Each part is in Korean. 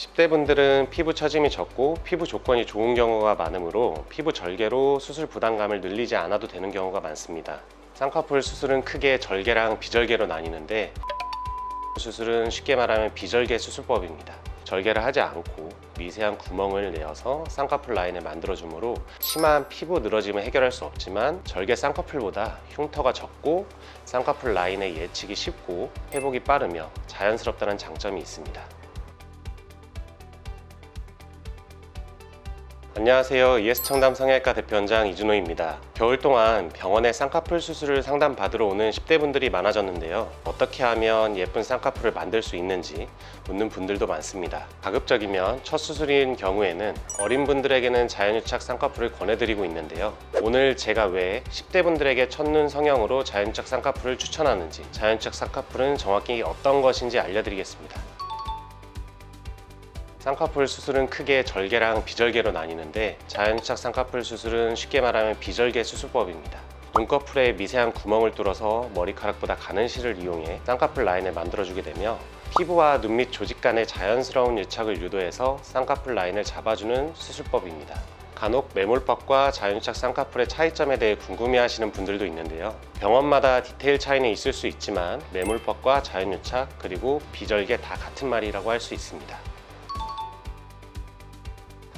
10대 분들은 피부 처짐이 적고 피부 조건이 좋은 경우가 많으므로 피부 절개로 수술 부담감을 늘리지 않아도 되는 경우가 많습니다. 쌍꺼풀 수술은 크게 절개랑 비절개로 나뉘는데, 수술은 쉽게 말하면 비절개 수술법입니다. 절개를 하지 않고 미세한 구멍을 내어서 쌍꺼풀 라인을 만들어주므로 심한 피부 늘어짐을 해결할 수 없지만, 절개 쌍꺼풀보다 흉터가 적고 쌍꺼풀 라인의 예측이 쉽고 회복이 빠르며 자연스럽다는 장점이 있습니다. 안녕하세요. ES청담 성형외과 대표원장 이준호입니다. 겨울 동안 병원에 쌍꺼풀 수술을 상담받으러 오는 10대 분들이 많아졌는데요. 어떻게 하면 예쁜 쌍꺼풀을 만들 수 있는지 묻는 분들도 많습니다. 가급적이면 첫 수술인 경우에는 어린 분들에게는 자연유착 쌍꺼풀을 권해드리고 있는데요. 오늘 제가 왜 10대 분들에게 첫눈 성형으로 자연유착 쌍꺼풀을 추천하는지, 자연유착 쌍꺼풀은 정확히 어떤 것인지 알려드리겠습니다. 쌍꺼풀 수술은 크게 절개랑 비절개로 나뉘는데, 자연유착 쌍꺼풀 수술은 쉽게 말하면 비절개 수술법입니다. 눈꺼풀에 미세한 구멍을 뚫어서 머리카락보다 가는 실을 이용해 쌍꺼풀 라인을 만들어주게 되며, 피부와 눈 및 조직 간의 자연스러운 유착을 유도해서 쌍꺼풀 라인을 잡아주는 수술법입니다. 간혹 매몰법과 자연유착 쌍꺼풀의 차이점에 대해 궁금해하시는 분들도 있는데요. 병원마다 디테일 차이는 있을 수 있지만 매몰법과 자연유착 그리고 비절개 다 같은 말이라고 할 수 있습니다.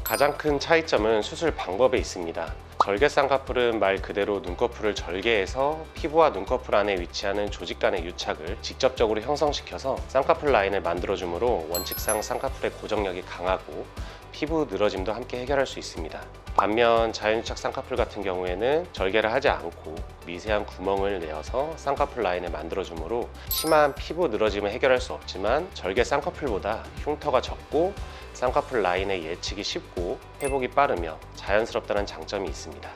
가장 큰 차이점은 수술 방법에 있습니다. 절개 쌍꺼풀은 말 그대로 눈꺼풀을 절개해서 피부와 눈꺼풀 안에 위치하는 조직 간의 유착을 직접적으로 형성시켜서 쌍꺼풀 라인을 만들어주므로 원칙상 쌍꺼풀의 고정력이 강하고 피부 늘어짐도 함께 해결할 수 있습니다. 반면 자연유착 쌍꺼풀 같은 경우에는 절개를 하지 않고 미세한 구멍을 내어서 쌍꺼풀 라인을 만들어주므로 심한 피부 늘어짐을 해결할 수 없지만, 절개 쌍꺼풀보다 흉터가 적고 쌍꺼풀 라인의 예측이 쉽고 회복이 빠르며 자연스럽다는 장점이 있습니다.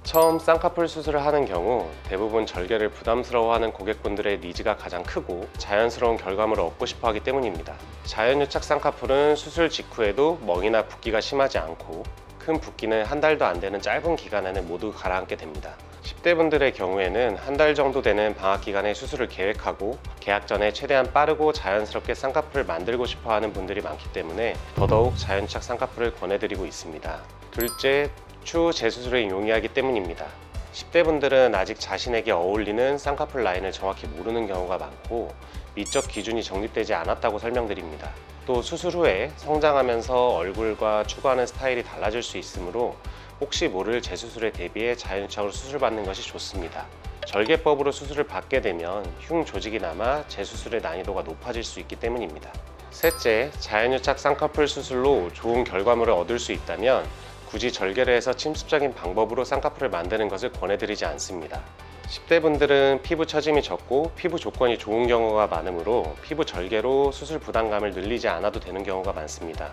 처음 쌍꺼풀 수술을 하는 경우 대부분 절개를 부담스러워하는 고객분들의 니즈가 가장 크고 자연스러운 결과물을 얻고 싶어 하기 때문입니다. 자연유착 쌍꺼풀은 수술 직후에도 멍이나 붓기가 심하지 않고, 큰 붓기는 한 달도 안 되는 짧은 기간에는 모두 가라앉게 됩니다. 10대 분들의 경우에는 한 달 정도 되는 방학 기간에 수술을 계획하고 개학 전에 최대한 빠르고 자연스럽게 쌍꺼풀을 만들고 싶어 하는 분들이 많기 때문에 더더욱 자연유착 쌍꺼풀을 권해드리고 있습니다. 둘째, 추후 재수술에 용이하기 때문입니다. 10대 분들은 아직 자신에게 어울리는 쌍꺼풀 라인을 정확히 모르는 경우가 많고, 미적 기준이 정립되지 않았다고 설명드립니다. 또 수술 후에 성장하면서 얼굴과 추구하는 스타일이 달라질 수 있으므로 혹시 모를 재수술에 대비해 자연유착으로 수술받는 것이 좋습니다. 절개법으로 수술을 받게 되면 흉 조직이 남아 재수술의 난이도가 높아질 수 있기 때문입니다. 셋째, 자연유착 쌍꺼풀 수술로 좋은 결과물을 얻을 수 있다면 굳이 절개를 해서 침습적인 방법으로 쌍꺼풀을 만드는 것을 권해드리지 않습니다. 10대 분들은 피부 처짐이 적고 피부 조건이 좋은 경우가 많으므로 피부 절개로 수술 부담감을 늘리지 않아도 되는 경우가 많습니다.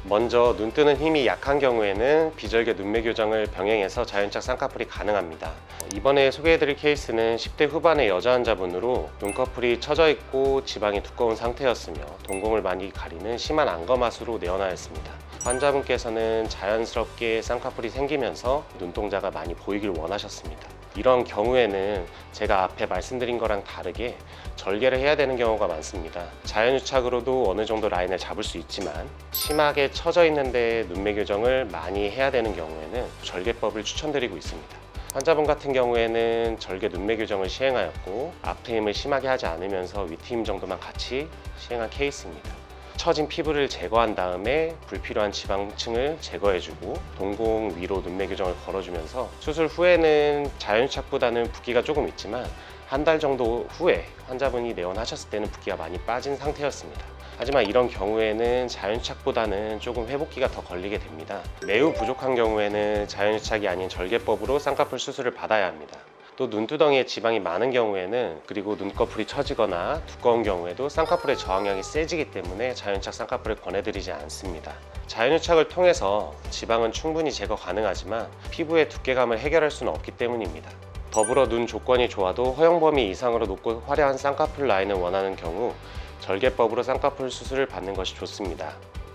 먼저 눈 뜨는 힘이 약한 경우에는 비절개 눈매 교정을 병행해서 자연유착 쌍꺼풀이 가능합니다. 이번에 소개해드릴 케이스는 10대 후반의 여자 환자분으로 눈꺼풀이 처져 있고 지방이 두꺼운 상태였으며 동공을 많이 가리는 심한 안검하수로 내원하였습니다. 환자분께서는 자연스럽게 쌍꺼풀이 생기면서 눈동자가 많이 보이길 원하셨습니다. 이런 경우에는 제가 앞에 말씀드린 거랑 다르게 절개를 해야 되는 경우가 많습니다. 자연유착으로도 어느 정도 라인을 잡을 수 있지만, 심하게 처져 있는데 눈매 교정을 많이 해야 되는 경우에는 절개법을 추천드리고 있습니다. 환자분 같은 경우에는 절개 눈매 교정을 시행하였고, 앞트임을 심하게 하지 않으면서 윗트임 정도만 같이 시행한 케이스입니다. 처진 피부를 제거한 다음에 불필요한 지방층을 제거해주고 동공 위로 눈매 교정을 걸어주면서, 수술 후에는 자연유착보다는 붓기가 조금 있지만 한 달 정도 후에 환자분이 내원하셨을 때는 붓기가 많이 빠진 상태였습니다. 하지만 이런 경우에는 자연유착보다는 조금 회복기가 더 걸리게 됩니다. 매우 부족한 경우에는 자연유착이 아닌 절개법으로 쌍꺼풀 수술을 받아야 합니다. 또 눈두덩이에 지방이 많은 경우에는, 그리고 눈꺼풀이 처지거나 두꺼운 경우에도 쌍꺼풀의 저항력이 세지기 때문에 자연유착 쌍꺼풀을 권해드리지 않습니다. 자연유착을 통해서 지방은 충분히 제거 가능하지만 피부의 두께감을 해결할 수는 없기 때문입니다. 더불어 눈 조건이 좋아도 허용 범위 이상으로 높고 화려한 쌍꺼풀 라인을 원하는 경우 절개법으로 쌍꺼풀 수술을 받는 것이 좋습니다.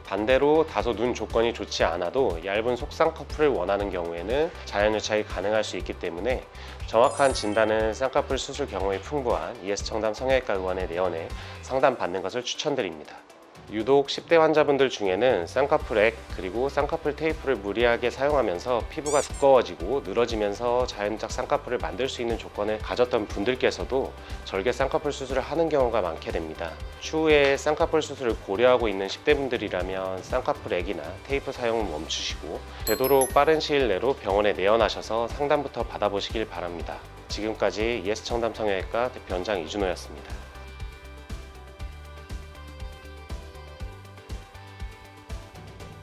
반대로 다소 눈 조건이 좋지 않아도 얇은 속쌍꺼풀을 원하는 경우에는 자연유착이 가능할 수 있기 때문에 정확한 진단은 쌍꺼풀 수술 경험이 풍부한 ES청담 성형외과 의원에 내원해 상담받는 것을 추천드립니다. 유독 10대 환자분들 중에는 쌍꺼풀액 그리고 쌍꺼풀 테이프를 무리하게 사용하면서 피부가 두꺼워지고 늘어지면서 자연유착 쌍꺼풀을 만들 수 있는 조건을 가졌던 분들께서도 절개 쌍꺼풀 수술을 하는 경우가 많게 됩니다. 추후에 쌍꺼풀 수술을 고려하고 있는 10대 분들이라면 쌍꺼풀액이나 테이프 사용을 멈추시고 되도록 빠른 시일 내로 병원에 내원하셔서 상담부터 받아보시길 바랍니다. 지금까지 ES청담 성형외과 대표원장 이준호였습니다.